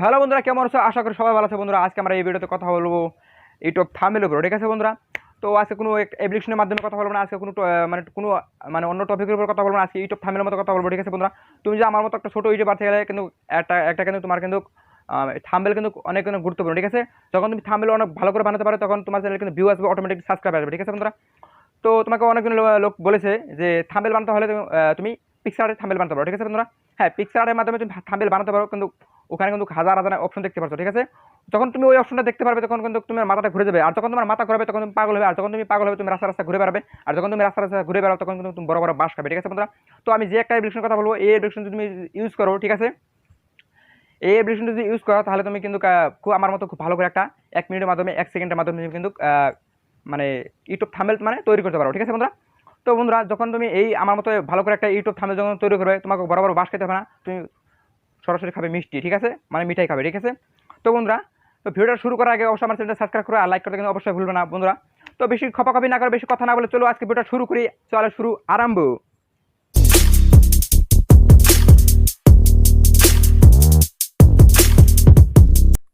Hello বন্ধুরা, কেমন আছো? আশা করি সবাই ভালো আছে। বন্ধুরা, আজকে আমরা এই ভিডিওতে কথা বলবো ইউটিউব থাম্বনেলের উপর, ঠিক আছে বন্ধুরা? তো আজকে কোনো অ্যাপ্লিকেশনের মাধ্যমে কথা বলবো না, আজকে কোনো অন্য টপিকের উপর কথা বলবো না, আজকে ইউটিউব থাম্বনেলের মতো কথা বলবো, ঠিক আছে বন্ধুরা? তুমি যে আমার মতো একটা ছোট ইউটিউব বানাতে গেলে কিন্তু একটা কিন্তু তোমার কিন্তু থাম্বনেল কিন্তু অনেক গুরুত্বপূর্ণ, ঠিক আছে? যখন তুমি থাম্বনেল অনেক ভালো করে বানাতে পারো তখন তোমার চ্যানেলে কিন্তু ভিউ আসবে, অটোমেটিক সাবস্ক্রাইব আসবে, ঠিক আছে বন্ধুরা? তো তোমাকে অনেকজন লোক বলেছে যে থাম্বনেল বানাতে হলে তুমি পিক্সেল থাম্বনেল বানাতে পারো, ঠিক আছে বন্ধুরা? হ্যাঁ, পিক্সেলের মাধ্যমে তুমি থাম্বনেল বানাতে পারো, কিন্তু ওখানে কিন্তু হাজার হাজার অপশন দেখতে পাচ্ছ, ঠিক আছে? যখন তুমি ওই অপশনটা দেখতে পারবে তখন কিন্তু তোমার মাথাটা ঘুরে যাবে, আর যখন তোমার মাথা ঘুরবে তখন তুমি পাগল হবে, আর যখন তুমি পাগল হবে তুমি রাস্তা রাস্তা ঘুরে বেড়াবে, আর যখন তুমি রাস্তা রাস্তা ঘুরে বেড়াও তখন কিন্তু তুমি বড় বড় বাস খাবে, ঠিক আছে বন্ধুরা? তো আমি যে একটা অ্যাপ্লিকেশনের কথা বলবো, এই অ্যাপ্লিকেশন যদি তুমি ইউজ করো, ঠিক আছে? এই অ্যাপ্লিকেশন যদি ইউজ করো তাহলে তুমি কিন্তু খুব আমার মতো খুব ভালো করে একটা 1 মিনিটের মাধ্যমে 1 সেকেন্ডের মাধ্যমে তুমি কিন্তু মানে ইউটিউব থাম্বনেল মানে তৈরি করতে পারো, ঠিক আছে বন্ধুরা? তো বন্ধুরা, যখন তুমি এই আমার মতো ভালো করে একটা ইউটিউব থাম্বনেল যখন তৈরি করবে, তোমাকে বড় বড় বাস খেতে হবে না, তুমি সরাসরি খাবে মিষ্টি, ঠিক আছে? মানে মিঠাই খাবে, ঠিক আছে? তো বন্ধুরা, তো ভিডিওটা শুরু করার আগে অবশ্যই আমার চ্যানেলটা সাবস্ক্রাইব করে আর লাইক করতে কিন্তু অবশ্যই ভুলবে না বন্ধুরা। তো বেশি খপাখপি না করে, বেশি কথা না বলে চলো আজকে ভিডিওটা শুরু করি। চলো শুরু আরম্ভ।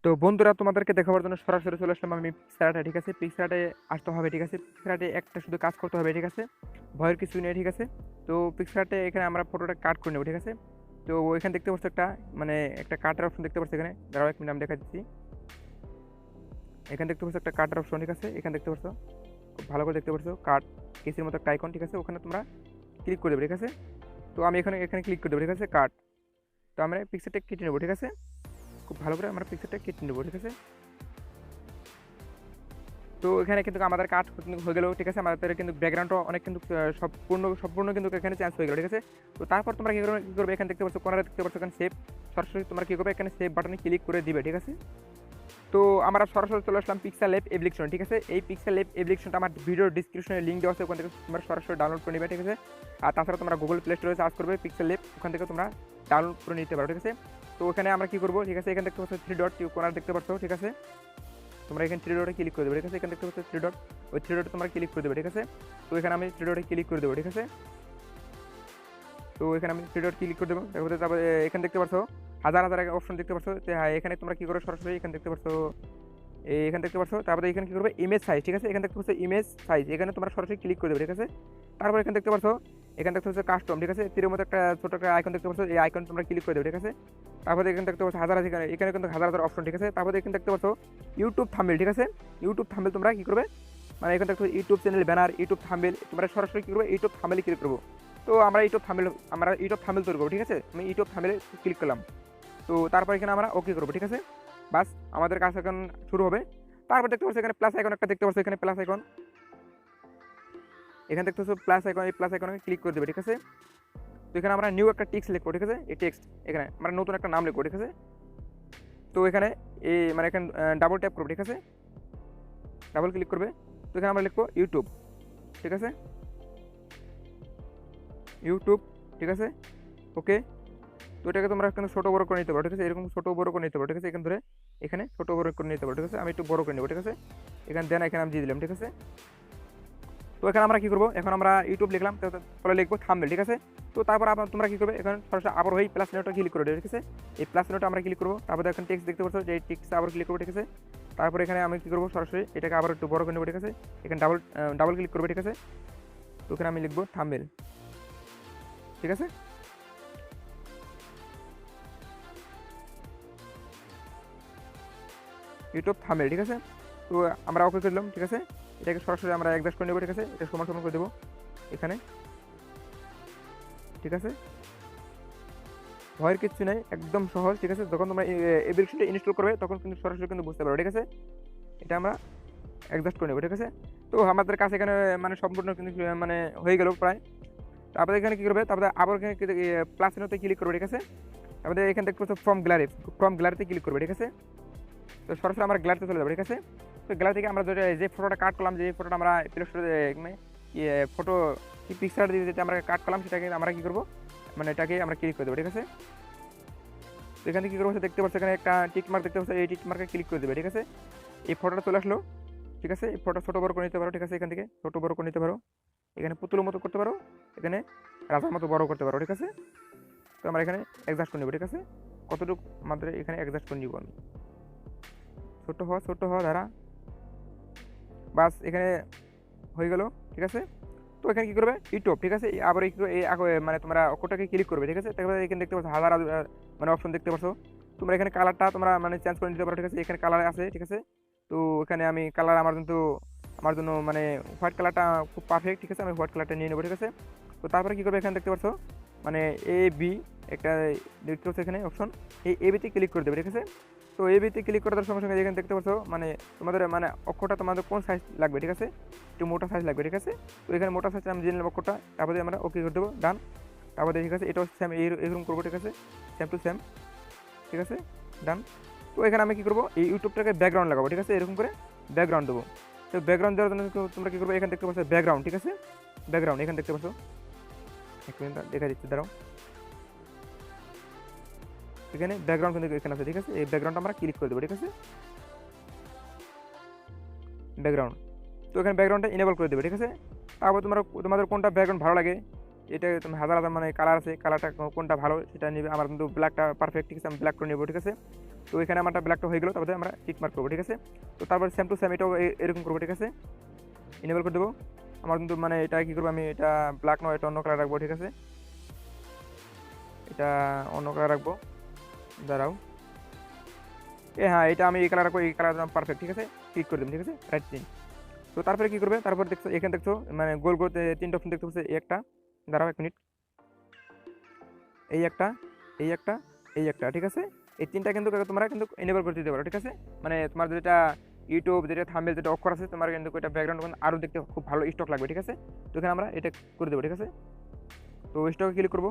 তো বন্ধুরা, তোমাদেরকে দেখাবার জন্য সরাসরি চলে আসলাম আমি পিক্সেলাটে, ঠিক আছে? পিক্সেলাটে আসতে হবে, ঠিক আছে? পিক্সেলাটে একটা শুধু কাজ করতে হবে, ঠিক আছে? ভয়ের কিছু নেই, ঠিক আছে? তো পিক্সেলাটে এখানে আমরা ফটোটা কাট করে নেব, ঠিক আছে? তো এখানে দেখতে পাচ্ছ একটা কাটার অপশন দেখতে পাচ্ছ, এখানে দাঁড়াও 1 মিনিট আমি দেখা দিচ্ছি। এখানে দেখতে পাচ্ছ একটা কাটার অপশন, ঠিক আছে? এখানে দেখতে পাচ্ছ, খুব ভালো করে দেখতে পাচ্ছ কাট কেসির মতো একটা আইকন, ঠিক আছে? ওখানে তোমরা ক্লিক করে দেবে, ঠিক আছে? তো আমি এখানে ক্লিক করে দেবো, ঠিক আছে? কাট। তো আমরা পিক্সেলটা কেটে নেবো, ঠিক আছে? খুব ভালো করে আমরা পিক্সেলটা কেটে নেবো, ঠিক আছে? তো এখানে কিন্তু আমাদের কাট হয়ে গেল, ঠিক আছে? আমাদের কিন্তু ব্যাকগ্রাউন্ডটা অনেক কিন্তু সম্পূর্ণ কিন্তু এখানে চেঞ্জ হয়ে গেল, ঠিক আছে? তো তারপর তোমরা কী করবে, এখানে দেখতে পাচ্ছ কোনারে দেখতে পাচ্ছ এখানে সেভ, সরাসরি তোমরা কী করবে, এখানে সেভ বাটনে ক্লিক করে দিবে, ঠিক আছে? তো আমরা সরাসরি চলে আসলাম pixelLab অ্যাপ্লিকেশন, ঠিক আছে? এই pixelLab অ্যাপ্লিকেশনটা আমার ভিডিওর ডিসক্রিপশনে লিঙ্ক দেওয়া আছে, ওখান থেকে তোমরা সরাসরি ডাউনলোড করে নেবে, ঠিক আছে? আর তাছাড়া তোমরা গুগল প্লে স্টোরে সার্চ করবে pixelLab, ওখান থেকে তোমরা ডাউনলোড করে নিতে পারো, ঠিক আছে? তো ওখানে আমরা কী করবো, ঠিক আছে? এখানে দেখতে পাচ্ছ 3 ডট কোনার দেখতে পাচ্ছ, ঠিক আছে? তোমরা এখানে 3 ডটে ক্লিক করে দেবে, ঠিক আছে? এখানে দেখতে পাচ্ছ 3 ডট, ওই 3 ডটে তোমরা ক্লিক করে দেবে, ঠিক আছে? তো এখানে আমি 3 ডটে ক্লিক করে দেবো, ঠিক আছে? তো এখানে আমি 3 ডট ক্লিক করে দেবো, তারপরে এখানে দেখতে পাচ্ছ হাজার হাজার অপশন দেখতে পাচ্ছ। হ্যাঁ, এখানে তোমরা কী করো, সরাসরি এখানে দেখতে পাচ্ছ, এখানে দেখতে পাচ্ছ, তারপরে এখানে কী করবে, ইমেজ সাইজ, ঠিক আছে? এখানে দেখতে পাচ্ছ ইমেজ সাইজ, এখানে তোমরা সরাসরি ক্লিক করে দেবে, ঠিক আছে? তারপর এখানে দেখতে পাচ্ছ, কাস্টম, ঠিক আছে? তীরের মতো একটা ছোটো একটা আইকন দেখতে পাচ্ছ, এই আইকন তোমরা ক্লিক করে দেবে, ঠিক আছে? তারপরে এখানে দেখতে পাচ্ছ এখানে কিন্তু হাজার হাজার অপশন, ঠিক আছে? তারপরে এখানে দেখতে পাচ্ছ ইউটিউব থাম্বনেল, ঠিক আছে? ইউটিউব থাম্বনেল তোমরা কী করবে, মানে এখানে দেখতে YouTube channel banner, YouTube thumbnail, তোমরা সরাসরি কী করবে, ইউটিউব থাম্বনেলে ক্লিক করবো। তো আমরা ইউটিউব থাম্বনেল তৈরি করবো, ঠিক আছে? আমি ইউটিউব থাম্বনেলে ক্লিক করলাম। তো তারপর এখানে আমরা ওকে করবো, ঠিক আছে? বাস, আমাদের কাজ এখন শুরু হবে। তারপর দেখতে পাচ্ছ এখানে প্লাস আইকন একটা দেখতে পাচ্ছ, এখানে প্লাস আইকন, এখানে দেখতে পাচ্ছ প্লাস আইকন, এই প্লাস আইকনে ক্লিক করে দেবে, ঠিক আছে? তো এখানে আমরা নিউ একটা টেক্সট লিখবো, ঠিক আছে? এই টেক্সট এখানে আমরা নতুন একটা নাম লিখবো, ঠিক আছে? তো এখানে এখানে ডাবল ট্যাপ করবো, ঠিক আছে? ডাবল ক্লিক করবে। তো এখানে আমরা লিখবো ইউটিউব, ঠিক আছে? ইউটিউব, ঠিক আছে? ওকে। তো এটাকে তোমরা কিন্তু ছোটো বড়ো করে নিতে পারো, ঠিক আছে? এরকম ছোটো বড়ো করে নিতে পারো, ঠিক আছে? এখান ধরে এখানে ছোটো বড়ো করে নিতে পারো, ঠিক আছে? আমি একটু বড়ো করে নেবো, ঠিক আছে? এখানে এখানে আমি দিয়ে দিলাম, ঠিক আছে? তো এখানে আমরা কী করবো, এখন আমরা ইউটিউব লিখলাম, তারপরে লিখবো থাম্বনেল, ঠিক আছে? তো তারপর তোমরা কী করবে, এখন সরাসরি আবার ওই প্লাস নোটটা ক্লিক করে দেবে, ঠিক আছে? এই প্লাস নোটটা আমরা ক্লিক করবো, তারপরে এখন টেক্সট দেখতে পাচ্ছ যে এই টেক্সট আবার ক্লিক করবো, ঠিক আছে? তারপরে এখানে আমি কী করবো, সরাসরি এটাকে আবার একটু বড়ো করে নেবো, ঠিক আছে? এখানে ডাবল ক্লিক করবে, ঠিক আছে? তো এখানে আমি লিখবো থাম্বনেল, ঠিক আছে? ইউটিউব থাম্বনেল, ঠিক আছে? তো আমরা ওকে করলাম, ঠিক আছে? এটাকে সরাসরি আমরা অ্যাডজাস্ট করে নেবো, ঠিক আছে? এটা সমান সমান করে দেবো এখানে, ঠিক আছে? ভয়ের কিচ্ছু নেই, একদম সহজ, ঠিক আছে? যখন তোমরা অ্যাপ্লিকেশনটা ইনস্টল করবে তখন কিন্তু সরাসরি কিন্তু বুঝতে পারো, ঠিক আছে? এটা আমরা অ্যাডজাস্ট করে নেবো, ঠিক আছে? তো আমাদের কাছে এখানে মানে সম্পূর্ণ কিন্তু মানে হয়ে গেল প্রায়। তারপরে এখানে কী করবে, তারপরে আবার এখানে প্লাস চিহ্নতে ক্লিক করবে, ঠিক আছে? তারপরে এখানে দেখতে পাচ্ছ ফ্রম গ্যালারিতে ক্লিক করবে, ঠিক আছে? তো সরাসরি আমরা গ্যালারিতে চলে যাবো, ঠিক আছে? তো গ্যালারি থেকে আমরা যে ফটোটা কাট করলাম, যে ফটোটা আমরা প্লে স্টোরে ফটো পিকচার দিয়ে যেটা আমরা কাট করলাম, সেটাকে আমরা কী করবো, মানে এটাকে আমরা ক্লিক করে দেবো, ঠিক আছে? তো এখানে কী করবো, দেখতে পাচ্ছ এখানে একটা টিক মার্ক দেখতে পাচ্ছ, এই টিক মার্কে ক্লিক করে দেবে, ঠিক আছে? এই ফটোটা চলে আসলো, ঠিক আছে? এই ফটো ছোটো বড়ো করে নিতে পারো, ঠিক আছে? এখান থেকে ছোটো বড়ো করে নিতে পারো, এখানে পুতুলের মতো করতে পারো, এখানে রাজার মতো বড়ো করতে পারো, ঠিক আছে? তো আমরা এখানে অ্যাডজাস্ট করে নেবো, ঠিক আছে? কতটুকু আমাদের এখানে অ্যাডজাস্ট করে নিব আমি। ছোট হওয়া ধারা বাস এখানে হয়ে গেল, ঠিক আছে। তো এখানে কী করবে ইউটিউব, ঠিক আছে। আবার মানে তোমরা অক্ষরটাকে ক্লিক করবে, ঠিক আছে। তারপরে এখানে দেখতে পাচ্ছ হাজার মানে অপশন দেখতে পাচ্ছ। তোমরা এখানে কালারটা তোমরা মানে চেঞ্জ করে নিতে পারো, ঠিক আছে। এখানে কালার আছে, ঠিক আছে। তো এখানে আমি কালার আমার জন্য মানে হোয়াইট কালারটা খুব পারফেক্ট, ঠিক আছে। আমি হোয়াইট কালারটা নিয়ে নেবো, ঠিক আছে। তো তারপরে কী করবে এখানে দেখতে পাচ্ছ মানে এ বি একটা দেখতে পাচ্ছ এখানে অপশন, এই এ বিতে ক্লিক করে দেবে, ঠিক আছে। তো এ বিতে ক্লিক করার সঙ্গে সঙ্গে এখানে দেখতে পাচ্ছ মানে তোমাদের মানে অক্ষরটা তোমাদের কোন সাইজ লাগবে, ঠিক আছে। একটু মোটা সাইজ লাগবে, ঠিক আছে। তো এখানে মোটা সাইজ আমি জেনে নেব অক্ষরটা, তারপরে আমরা ওকে করে দেবো, ডান। তারপরে ঠিক আছে এটাও সেম এরকম করবো, ঠিক আছে। সেম টু সেম, ঠিক আছে, ডান। তো এখানে আমি কী করবো এই ইউটিউবটাকে ব্যাকগ্রাউন্ড লাগাবো, ঠিক আছে। এরকম করে ব্যাকগ্রাউন্ড দেবো। তো ব্যাকগ্রাউন্ড দেওয়ার জন্য তোমরা কী করবো এখানে দেখতে পাচ্ছ ব্যাকগ্রাউন্ড, ঠিক আছে। ব্যাকগ্রাউন্ড এখানে দেখতে পাচ্ছ, এক মিনিট দেখা দিচ্ছি, দাঁড়াও। এখানে ব্যাকগ্রাউন্ড কিন্তু এখানে আছে, ঠিক আছে। এই ব্যাকগ্রাউন্ডটা আমরা ক্লিক করে দেবো, ঠিক আছে। ব্যাকগ্রাউন্ড, তো এখানে ব্যাকগ্রাউন্ডটা ইনেবল করে দেবে, ঠিক আছে। তারপর তোমাদের কোনটা ব্যাকগ্রাউন্ড ভালো লাগে, এটা তুমি হাজার মানে কালার আছে, কালারটা কোনটা ভালো সেটা নেবে। আমার কিন্তু ব্ল্যাকটা পারফেক্ট, ঠিক আছে। আমি ব্ল্যাক করে নেবো, ঠিক আছে। তো এখানে আমারটা ব্ল্যাকটা হয়ে গেলো, তারপরে আমরা টিক মার্ক করবো, ঠিক আছে। তো তারপর সেম টু সেম এটাও এরকম করবো, ঠিক আছে। ইনেবল করে দেবো। আমার কিন্তু মানে এটা কী করবো আমি, এটা ব্ল্যাক নয়, এটা অন্য কালার রাখবো, ঠিক আছে। এটা অন্য কালার রাখবো, দাঁড়াও। হ্যাঁ, এটা আমি এই কালার রাখবো, এই কালার পারফেক্ট, ঠিক আছে। ক্লিক করে দেবেন, ঠিক আছে, রাইট ক্লিক। তো তারপরে কী করবে, তারপর দেখছো এখানে দেখছো মানে গোল গোল তিনটা অপশন দেখতে পাচ্ছি, এই একটা, দাঁড়াও এক মিনিট, এই একটা, এই একটা, এই একটা, ঠিক আছে। এই তিনটা কিন্তু তোমরা কিন্তু এনেবল করে দিতে পারো, ঠিক আছে। মানে তোমার যেটা ইউটিউব যেটা থাম্বনেল যেটা অক্ষর আছে তোমার কিন্তু এটা ব্যাকগ্রাউন্ড আরও দেখতে খুব ভালো স্টক লাগবে, ঠিক আছে। তো এখানে আমরা এটা করে দেবো, ঠিক আছে। তো স্টকে ক্লিক করবো,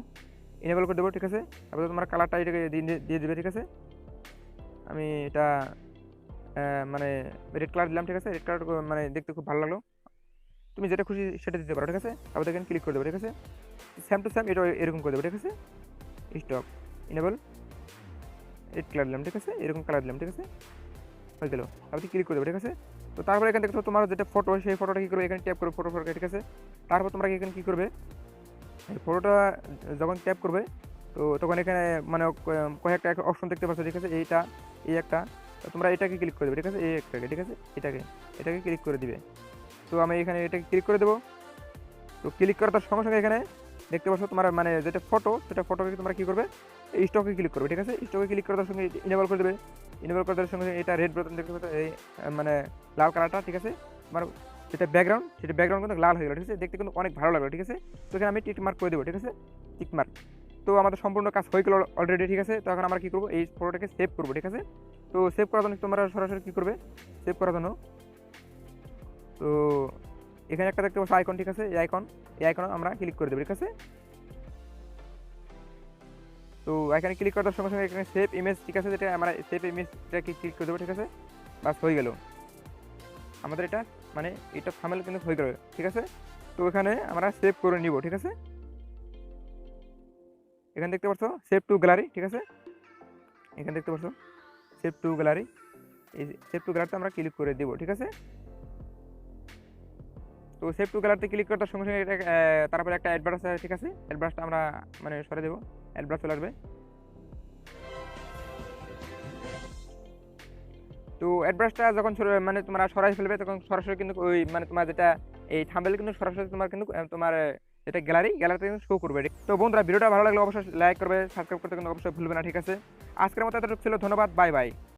এনেবল করে দেবো, ঠিক আছে। তারপরে তোমার কালারটা এটাকে দিয়ে দেবে, ঠিক আছে। আমি এটা মানে রেড কালার দিলাম, ঠিক আছে। রেড কালার মানে দেখতে খুব ভালো লাগলো। তুমি যেটা খুশি সেটা দিতে পারো, ঠিক আছে। তারপর এখানে ক্লিক করে দেবো, ঠিক আছে। সেম টু সেম এটা এরকম করে দেবো, ঠিক আছে। স্টক ইনেবল রেড কালার দিলাম, ঠিক আছে। এরকম কালার দিলাম, ঠিক আছে, হয়ে গেল। তারপর ক্লিক করে দেবো, ঠিক আছে। তো তারপরে এখানে দেখো তোমার যেটা ফটো সেই ফটোটা কী করবে এখানে ট্যাপ করবে, ফটো, ঠিক আছে। তারপর তোমরা এখানে কী করবে এই ফটোটা যখন ট্যাপ করবে তো তখন এখানে মানে কয়েকটা অপশন দেখতে পাচ্ছ, ঠিক আছে। এইটা, এই একটা, তোমরা এটাকে ক্লিক করে দেবে, ঠিক আছে। এই একটাকে, ঠিক আছে, এটাকে ক্লিক করে দিবে। তো আমি এখানে এটাকে ক্লিক করে দেবো। তো ক্লিক করার সঙ্গে সঙ্গে এখানে দেখতে পাচ্ছ তোমার মানে যেটা ফটো সেটা ফটোকে তোমরা কী করবে এই স্টকে ক্লিক করবে, ঠিক আছে। স্টকে ক্লিক করার সঙ্গে ইনেবল করে দেবে। ইনেবল করার সঙ্গে এটা রেড বাটন দেখতে পাচ্ছ, এই মানে লাল কালারটা, ঠিক আছে। আমার যেটা ব্যাকগ্রাউন্ড সেটা ব্যাকগ্রাউন্ড কিন্তু লাল হয়ে গেলো, ঠিক আছে। দেখতে কিন্তু অনেক ভালো লাগলো, ঠিক আছে। তো এখানে আমি টিক মার্ক করে দেবো, ঠিক আছে, টিক মার্ক। তো আমাদের সম্পূর্ণ কাজ হয়ে গেলো অলরেডি, ঠিক আছে। তো এখন আমরা কী করবো এই ফটোটাকে সেভ করবো, ঠিক আছে। তো সেভ করার জন্য তোমরা সরাসরি কী করবে সেভ করার জন্য তো এখানে একটা দেখতে পাচ্ছ আইকন, ঠিক আছে। এই আইকন আমরা ক্লিক করে দেবো, ঠিক আছে। তো এখানে ক্লিক করার সঙ্গে সঙ্গে এখানে সেভ ইমেজ, ঠিক আছে, যেটা আমরা সেভ ইমেজটাকে ক্লিক করে দেবো, ঠিক আছে। বাস হয়ে গেল আমাদের এটা মানে এটা থাম্বনেল কিন্তু হয়ে গেল, ঠিক আছে। তো এখানে আমরা সেভ করে নিব, ঠিক আছে। এখানে দেখতে পাচ্ছ সেভ টু গ্যালারি, ঠিক আছে। এখানে দেখতে পাচ্ছ সেভ টু গ্যালারি, এই সেভ টু গ্যালারিতে আমরা ক্লিক করে দেবো, ঠিক আছে। তো সেভ টু গ্যালারিতে ক্লিক করার সঙ্গে সঙ্গে এটা তারপরে একটা অ্যাডভার্স আছে, ঠিক আছে। অ্যাডভার্সটা আমরা মানে সরে দেবো, অ্যাডভার্স চলে আসবে। তো অ্যাডভার্সটা যখন মানে তোমরা সরাই ফেলবে তখন সরাসরি কিন্তু ওই মানে তোমার যেটা এই থাম্বনেল কিন্তু সরাসরি তোমার কিন্তু তোমার যেটা গ্যালারিতে কিন্তু শো করবে। তো বন্ধুরা ভিডিওটা ভালো লাগলে অবশ্যই লাইক করবে, সাবস্ক্রাইব করতে কিন্তু অবশ্যই ভুলবে না, ঠিক আছে। আজকের মতো এতটুকু ছিল, ধন্যবাদ, বাই বাই।